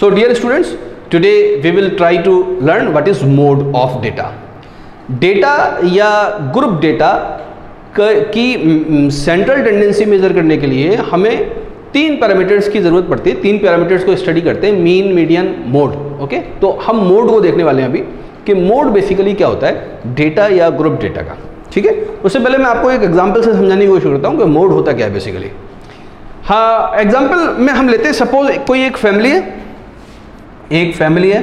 So dear students, today we will try to learn what is mode of data. Data या group data की central tendency major करने के लिए हमें 3 parameters की ज़रूरत पड़ती है। 3 पैरामीटर्स को स्टडी करते हैं, मीन, मीडियन, मोड। ओके, तो हम मोड को देखने वाले हैं अभी कि मोड बेसिकली क्या होता है डेटा या ग्रुप डेटा का। ठीक है, उससे पहले मैं आपको एक एग्जांपल से समझाने की कोशिश करता हूँ कि मोड होता क्या है बेसिकली। हाँ, एग्जांपल में हम लेते हैं, सपोज कोई एक फैमिली है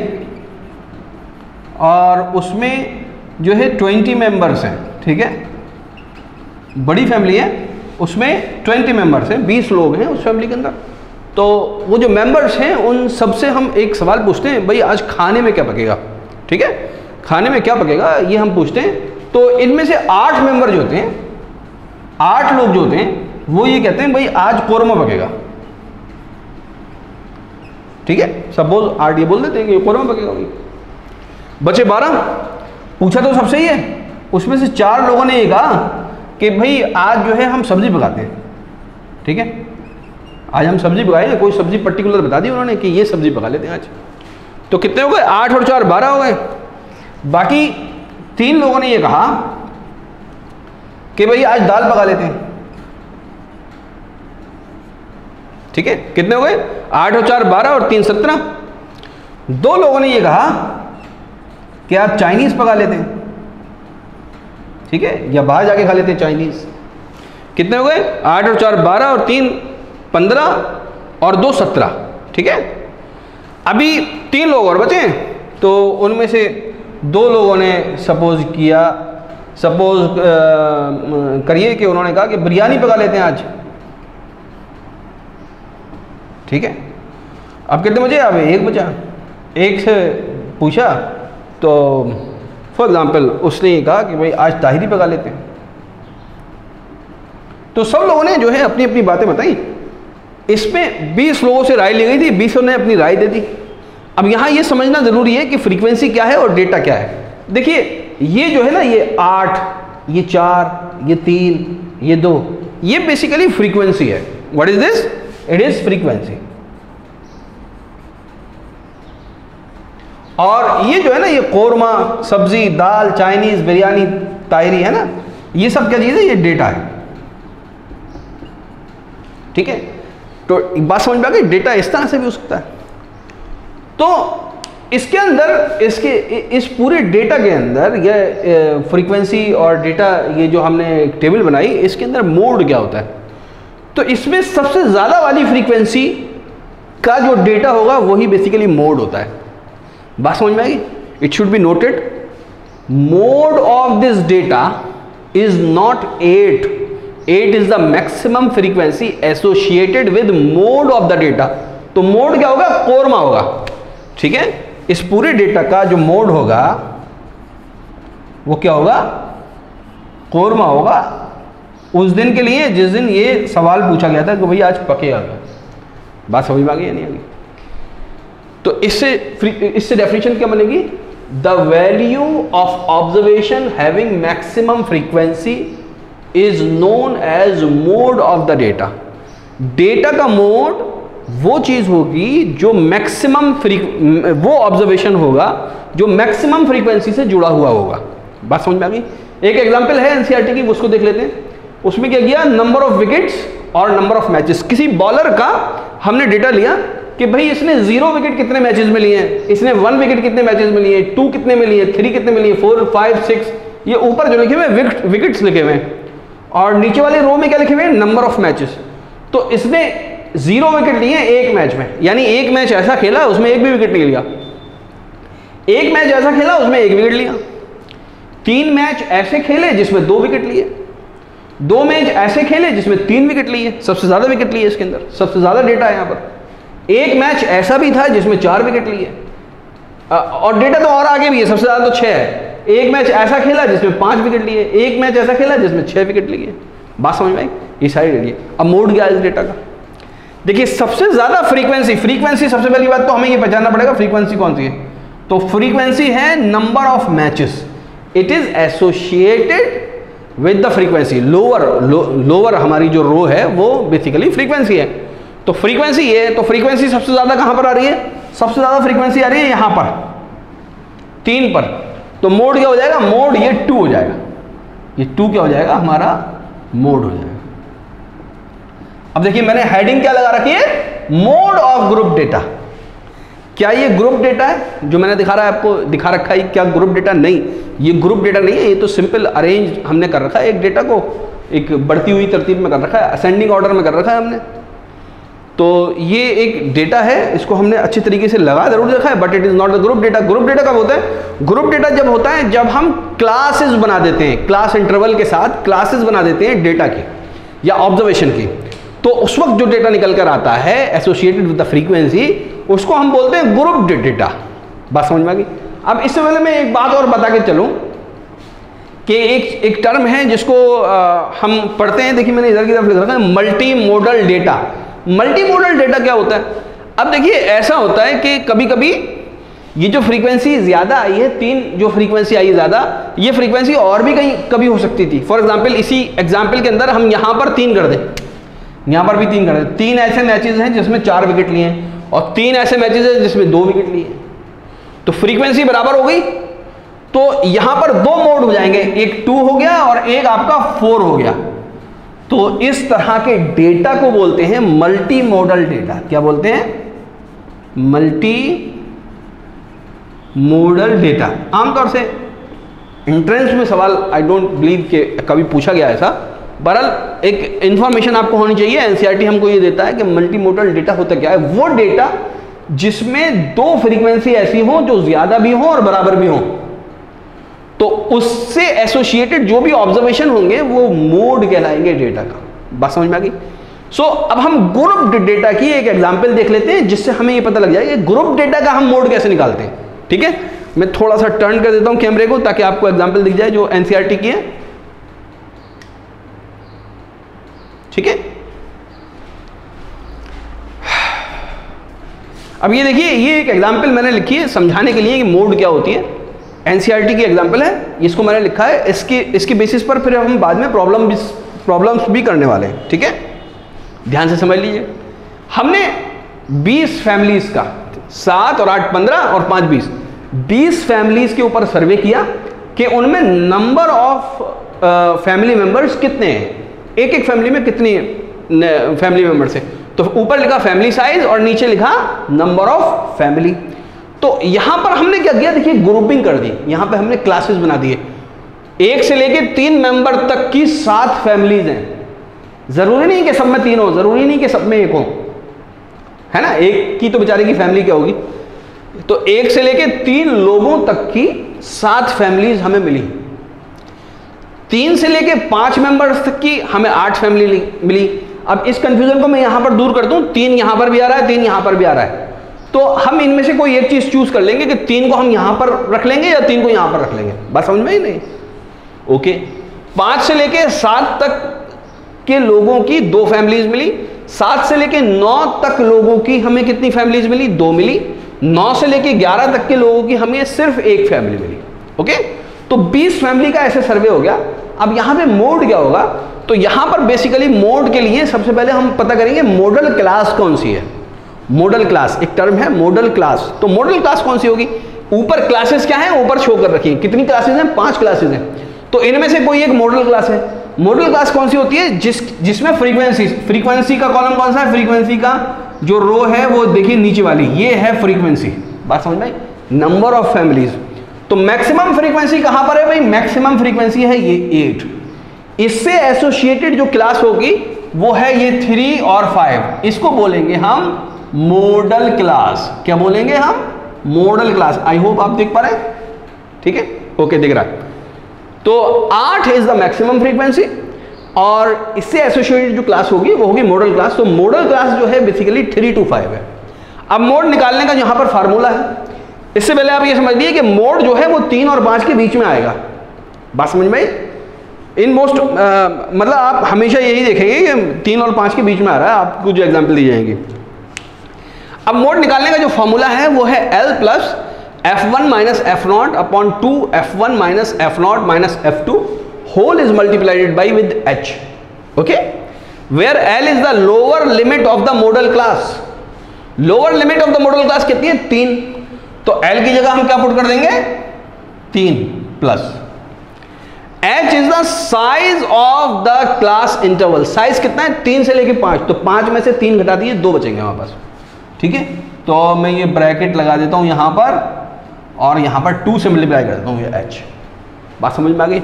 और उसमें जो है 20 मेंबर्स हैं। ठीक है, बड़ी फैमिली है, उसमें 20 मेंबर्स हैं, 20 लोग हैं उस फैमिली के अंदर। तो वो जो मेंबर्स हैं उन सबसे हम एक सवाल पूछते हैं, भाई आज खाने में क्या पकेगा। ठीक है, खाने में क्या पकेगा ये हम पूछते हैं। तो इनमें से 8 मेंबर जो होते हैं, 8 लोग जो होते हैं वो ये कहते हैं भाई आज कोरमा पकेगा। ठीक है, सपोज 8 ये बोल देते हैं कि कोरमा पकेगा। भाई बचे 12, पूछा तो सबसे ही है, उसमें से 4 लोगों ने ये कहा कि भाई आज जो है हम सब्जी पकाते हैं। ठीक है, आज हम सब्जी पकाएंगे, कोई सब्जी पर्टिकुलर बता दी उन्होंने कि ये सब्जी पका लेते हैं आज। तो कितने हो गए, 8 और 4 12 हो गए। बाकी 3 लोगों ने ये कहा कि भाई आज दाल पका लेते हैं। ठीक है, कितने हो गए, 8 और 4 12 और 3 17। 2 लोगों ने ये कहा कि आज चाइनीज पका लेते हैं। ठीक है, या बाहर जाके खा लेते हैं चाइनीज। कितने हो गए, 8 और 4 12 और 3 15 और 2 17। ठीक है, अभी 3 लोग और बचे हैं। तो उनमें से 2 लोगों ने सपोज करिए कि उन्होंने कहा कि बिरयानी पका लेते हैं आज। ठीक है, अब कितने बजे, अब 1 बचा। एक से पूछा तो फॉर एग्जाम्पल उसने ये कहा कि भाई आज ताहिरी पका लेते हैं। तो सब लोगों ने जो है अपनी अपनी बातें बताई। इसमें 20 लोगों से राय ली गई थी, 20 ने अपनी राय दे दी। अब यहाँ ये समझना ज़रूरी है कि फ्रीक्वेंसी क्या है और डेटा क्या है। देखिए ये जो है ना, ये 8, ये 4, ये 3, ये 2, ये बेसिकली फ्रीक्वेंसी है। What is this, it is frequency. और ये जो है ना, ये कोरमा, सब्जी, दाल, चाइनीज, बिरयानी, ताहिरी है ना, ये सब क्या चीज़ है, ये डेटा है। ठीक है, तो एक बात समझ में आ गई, डेटा इस तरह से भी हो सकता है। तो इसके अंदर, इस पूरे डेटा के अंदर ये फ्रीक्वेंसी और डेटा, ये जो हमने एक टेबल बनाई, इसके अंदर मोड क्या होता है। तो इसमें सबसे ज़्यादा वाली फ्रीक्वेंसी का जो डेटा होगा वही बेसिकली मोड होता है। बात समझ में आएगी, it should be noted, mode of this data is not 8 is the maximum frequency associated with mode of the data. तो मोड क्या होगा, कोरमा होगा। ठीक है, इस पूरे डेटा का जो मोड होगा वो क्या होगा, कोरमा होगा। उस दिन के लिए जिस दिन ये सवाल पूछा गया था कि भाई आज पकेगा क्या। बात समझ में आ गई या नहीं आ गई। तो इससे डेफिनेशन क्या बनेगी, the value of observation having maximum frequency is known as mode of the data. Data का मोड वो चीज होगी जो मैक्सिमम वो ऑब्जर्वेशन होगा जो मैक्सिमम फ्रीक्वेंसी से जुड़ा हुआ होगा। बात समझ में आ गई। एक एग्जांपल है एनसीईआरटी की, उसको देख लेते हैं। उसमें क्या किया, नंबर ऑफ विकेट्स और नंबर ऑफ मैचेस। किसी बॉलर का हमने डेटा लिया कि भाई इसने 0 विकेट कितने मैचेस में लिए हैं, इसने 1 विकेट कितने मैचेस में लिए, 2 कितने में लिए, 3 कितने में लिए, 4 5 6, ये ऊपर जो लिखे हुए विकेट्स लिखे हुए हैं और नीचे वाले रो में क्या लिखे हुए हैं, नंबर ऑफ मैचेस। तो इसने 0 विकेट लिए एक मैच में, यानी एक मैच ऐसा खेला उसमें एक भी विकेट नहीं लिया। एक मैच ऐसा खेला उसमें 1 विकेट लिया। 3 मैच ऐसे खेले जिसमें 2 विकेट लिए। 2 मैच ऐसे खेले जिसमें 3 विकेट लिए, सबसे ज्यादा विकेट लिए इसके अंदर, सबसे ज्यादा डेटा है यहाँ पर। एक मैच ऐसा भी था जिसमें 4 विकेट लिए, और डेटा तो और आगे भी है, सबसे ज्यादा तो 6 है। एक मैच ऐसा खेला जिसमें 5 विकेट लिए, एक मैच ऐसा खेला जिसमें 6 विकेट लिए। बात समझ में आई, ये सारी डेटा। अब मोड क्या है इस डेटा का, देखिए सबसे ज्यादा फ्रीक्वेंसी सबसे पहली बात तो हमें ये पहचानना पड़ेगा फ्रीक्वेंसी कौन सी है। तो फ्रीक्वेंसी है number of matches, it is associated with the frequency. Lower हमारी जो रो है वो बेसिकली फ्रीक्वेंसी है। तो फ्रीक्वेंसी ये है, तो फ्रीक्वेंसी सबसे ज्यादा कहां पर आ रही है, सबसे ज़्यादा फ्रीक्वेंसी आ रही है यहाँ पर 3 पर, तो मोड क्या हो जाएगा, मोड ये 2 हो जाएगा, ये 2 क्या हो जाएगा हमारा मोड हो जाएगा। अब देखिए मैंने हेडिंग क्या लगा रखी है, मोड ऑफ ग्रुप डेटा। क्या ये ग्रुप डेटा है जो मैंने दिखा रखा है, क्या ग्रुप डेटा? नहीं, ये ग्रुप डेटा नहीं है, ये तो सिंपल अरेंज हमने कर रखा है, एक डेटा को एक बढ़ती हुई तरतीब में कर रखा है, असेंडिंग ऑर्डर में कर रखा है हमने। तो ये एक डेटा है, इसको हमने अच्छी तरीके से लगा जरूर रखा है, but it is not the group data. Group data कब होता है? ग्रुप डेटा जब होता है जब हम क्लासेस बना देते हैं, क्लास इंटरवल के साथ क्लासेस बना देते हैं डेटा की या ऑब्जर्वेशन की, तो उस वक्त जो डेटा निकल कर आता है एसोसिएटेड विद द फ्रीक्वेंसी, उसको हम बोलते हैं ग्रुप डेटा। बात समझ में आ गई? अब इससे पहले मैं एक बात और बता के चलूं कि एक टर्म है जिसको हम पढ़ते हैं, देखिए मैंने इधर की तरफ लिख रखा है, multi modal data. Multi modal data क्या होता है? अब देखिए ऐसा होता है कि कभी कभी ये जो फ्रीक्वेंसी ज़्यादा आई है, 3 जो फ्रीक्वेंसी आई है ज़्यादा, ये फ्रीक्वेंसी और भी कहीं कभी हो सकती थी। फॉर एग्जाम्पल इसी एग्जाम्पल के अंदर हम यहाँ पर 3 कर दें, यहाँ पर भी 3 कर दें, 3 ऐसे मैचेस हैं जिसमें 4 विकेट लिए हैं और 3 ऐसे मैचेस हैं जिसमें 2 विकेट लिए हैं, तो फ्रीक्वेंसी बराबर हो गई। तो यहाँ पर 2 मोड हो जाएंगे, एक 2 हो गया और एक आपका 4 हो गया। तो इस तरह के डेटा को बोलते हैं मल्टी मोडल डेटा। क्या बोलते हैं? Multi modal data. आमतौर से एंट्रेंस में सवाल आई डोंट बिलीव कि कभी पूछा गया ऐसा, बहरहाल एक इंफॉर्मेशन आपको होनी चाहिए। एनसीईआरटी हमको ये देता है कि मल्टी मोडल डेटा होता क्या है, वो डेटा जिसमें 2 फ्रीक्वेंसी ऐसी हो जो ज्यादा भी हो और बराबर भी हो, तो उससे एसोसिएटेड जो भी ऑब्जर्वेशन होंगे वो मोड कहलाएंगे डेटा का। बात समझ में आ गई? सो अब हम ग्रुप डेटा की एक एग्जांपल देख लेते हैं जिससे हमें ये पता लग जाएगा कि ग्रुप डेटा का हम मोड कैसे निकालते हैं। ठीक है, मैं थोड़ा सा टर्न कर देता हूं कैमरे को ताकि आपको एग्जांपल दिख जाए जो एनसीईआरटी की है। ठीक है, अब ये देखिए, ये एक एग्जांपल मैंने लिखी है समझाने के लिए कि मोड क्या होती है। एनसीईआरटी की एग्जांपल है, इसको मैंने लिखा है, इसके बेसिस पर फिर हम बाद में प्रॉब्लम्स भी करने वाले हैं। ठीक है, ध्यान से समझ लीजिए। हमने 20 फैमिलीज का 7 और 8 15 और 5 20 फैमिलीज के ऊपर सर्वे किया कि उनमें नंबर ऑफ फैमिली मेंबर्स कितने हैं, एक फैमिली में कितनी फैमिली मेंबर्स है। तो ऊपर लिखा फैमिली साइज और नीचे लिखा नंबर ऑफ फैमिली। तो यहां पर हमने क्या किया, देखिए ग्रुपिंग कर दी, यहां पे हमने क्लासेस बना दिए। 1 से लेके 3 मेंबर तक की 7 फैमिलीज हैं। जरूरी नहीं कि सब में 3 हो, जरूरी नहीं कि सब में 1 हो, है ना, एक की तो बेचारे की फैमिली क्या होगी। तो 1 से लेके 3 लोगों तक की 7 फैमिलीज हमें मिली। 3 से लेके 5 मेंबर्स तक की हमें 8 फैमिली मिली। अब इस कंफ्यूजन को मैं यहां पर दूर कर दूं, 3 यहां पर भी आ रहा है, 3 यहां पर भी आ रहा है, तो हम इनमें से कोई एक चीज चूज कर लेंगे कि 3 को हम यहां पर रख लेंगे या 3 को यहां पर रख लेंगे। बात समझ में ही नहीं? ओके, 5 से लेके 7 तक के लोगों की 2 फैमिलीज मिली। 7 से लेके 9 तक लोगों की हमें कितनी फैमिलीज मिली? 2 मिली। 9 से लेके 11 तक के लोगों की हमें सिर्फ 1 फैमिली मिली। ओके, तो 20 फैमिली का ऐसे सर्वे हो गया। अब यहां पे मोड क्या होगा, तो यहां पर बेसिकली मोड के लिए सबसे पहले हम पता करेंगे मॉडल क्लास कौन सी है। मॉडल क्लास एक टर्म है, मॉडल क्लास। तो मॉडल क्लास कौन सी होगी? ऊपर क्लासेस क्या है, ऊपर शो कर रखी है। कितनी क्लासेस हैं? 5 क्लासेस हैं। तो इनमें से कोई एक मॉडल क्लास है। मॉडल क्लास कौन सी होती है? जिसमें फ्रीक्वेंसी का कॉलम कौन सा है? फ्रीक्वेंसी का जो रो है वो देखिए नीचे वाली, ये है फ्रीक्वेंसी। बात समझ में? Number of families. तो मैक्सिमम फ्रीक्वेंसी कहां पर है भाई? मैक्सिमम फ्रीक्वेंसी है ये 8। इससे एसोसिएटेड जो क्लास होगी वो है ये 3 और 5। इसको बोलेंगे हम मॉडल क्लास। क्या बोलेंगे हम? Model class. आई होप आप देख पा रहे हैं। ठीक है, ओके, दिख रहा है। तो 8 इज द मैक्सिमम फ्रीक्वेंसी और इससे एसोसिएटेड जो क्लास होगी वो होगी मॉडल क्लास। तो मॉडल क्लास जो है बेसिकली 3 to 5 है। अब मोड निकालने का यहां पर फार्मूला है। इससे पहले आप ये समझ लीजिए कि मोड जो है वो 3 और 5 के बीच में आएगा। बात समझ में? इन मोस्ट मतलब आप हमेशा यही देखेंगे कि 3 और 5 के बीच में आ रहा है। आपको जो एग्जाम्पल दी जाएंगे। अब मोड निकालने का जो फॉर्मूला है वो है L plus F1 minus F0 upon 2 F1 minus F0 minus F2 whole is multiplied by with H। Okay, where L is the lower limit of the modal class. Lower limit of the modal class कितनी है? 3। तो L की जगह हम क्या put कर देंगे? 3 plus H is the size of the class interval. Size कितना है? 3 से लेके 5। तो 5 में से 3 घटा दिए, 2 बचेंगे हमारे पास। ठीक है, तो मैं ये ब्रैकेट लगा देता हूं यहां पर और यहां पर 2 से मल्टीप्लाई कर देता हूं ये H। बात समझ में आ गई?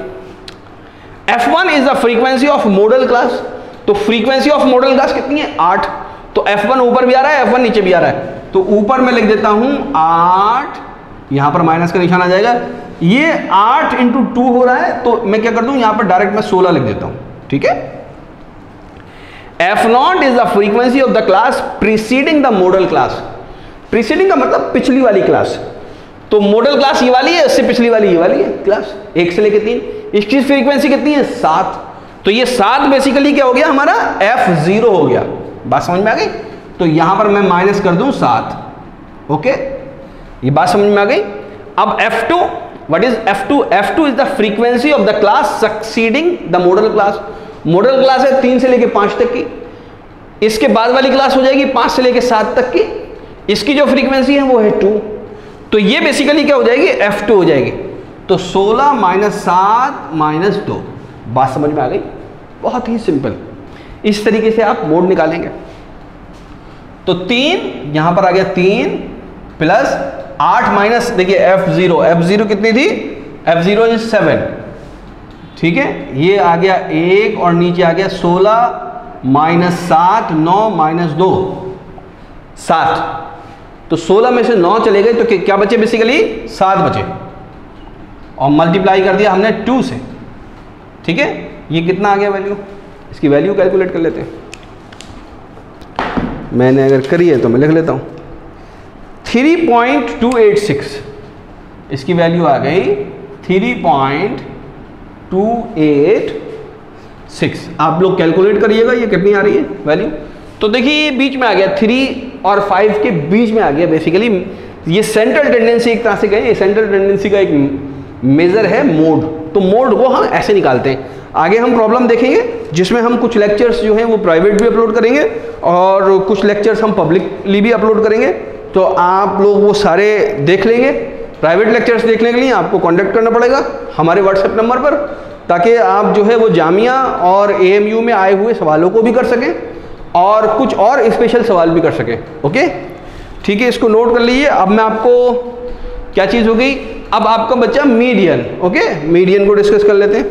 F1 is the frequency of model class. तो फ्रीक्वेंसी ऑफ मॉडल क्लास कितनी है? 8। तो F1 ऊपर भी आ रहा है, F1 नीचे भी आ रहा है। तो ऊपर मैं लिख देता हूं 8, यहां पर माइनस का निशान आ जाएगा। ये 8 इंटू 2 हो रहा है, तो मैं क्या कर दूं, यहां पर डायरेक्ट मैं 16 लिख देता हूं। ठीक है, F0 is the frequency of the class preceding the modal class. Preceding का मतलब पिछली वाली क्लास। तो मॉडल क्लास ये वाली है, इससे पिछली वाली ये वाली है क्लास, 1 से लेके 3। इसकी फ्रीक्वेंसी कितनी है? 7। तो ये 7 बेसिकली क्या हो गया हमारा? F0 हो गया। बात समझ में आ गई? तो यहां पर मैं माइनस कर दूं 7। ओके, ये बात समझ में आ गई? अब F2, what is F2? F2 is the frequency of the class succeeding the modal class. Model class है 3 से लेके 5 तक की, इसके बाद वाली क्लास हो जाएगी 5 से लेके 7 तक की। इसकी जो फ्रीक्वेंसी है वो है 2। तो ये बेसिकली क्या हो जाएगी? F2 हो जाएगी। तो 16 माइनस 7 माइनस 2। बात समझ में आ गई? बहुत ही सिंपल। इस तरीके से आप मोड निकालेंगे। तो 3 यहां पर आ गया, 3 प्लस 8 माइनस, देखिए F0, F0 कितनी थी? F0 is 7। ठीक है, ये आ गया 1 और नीचे आ गया 16 माइनस 7, 9 माइनस 2 7। तो 16 में से 9 चले गए तो क्या बचे? बेसिकली 7 बचे और मल्टीप्लाई कर दिया हमने 2 से। ठीक है, ये कितना आ गया वैल्यू? इसकी वैल्यू कैलकुलेट कर लेते हैं। मैंने अगर करी है तो मैं लिख लेता हूं 3.286। इसकी वैल्यू आ गई 3.286। आप लोग कैलकुलेट करिएगा ये कितनी आ रही है वैल्यू। तो देखिए ये बीच में आ गया, 3 और 5 के बीच में आ गया। बेसिकली ये सेंट्रल टेंडेंसी एक तरह से कहें, ये सेंट्रल टेंडेंसी का एक मेजर है मोड। तो मोड को हम ऐसे निकालते हैं। आगे हम प्रॉब्लम देखेंगे जिसमें हम कुछ लेक्चर्स जो हैं वो प्राइवेट भी अपलोड करेंगे और कुछ लेक्चर्स हम पब्लिकली भी अपलोड करेंगे। तो आप लोग वो सारे देख लेंगे। प्राइवेट लेक्चर्स देखने के लिए आपको कांटेक्ट करना पड़ेगा हमारे व्हाट्सएप नंबर पर, ताकि आप जो है वो जामिया और AMU में आए हुए सवालों को भी कर सकें और कुछ और स्पेशल सवाल भी कर सकें। ओके, ठीक है, इसको नोट कर लीजिए। अब मैं आपको क्या चीज़ हो गई, अब आपका बच्चा मीडियन। ओके, मीडियन को डिस्कस कर लेते हैं।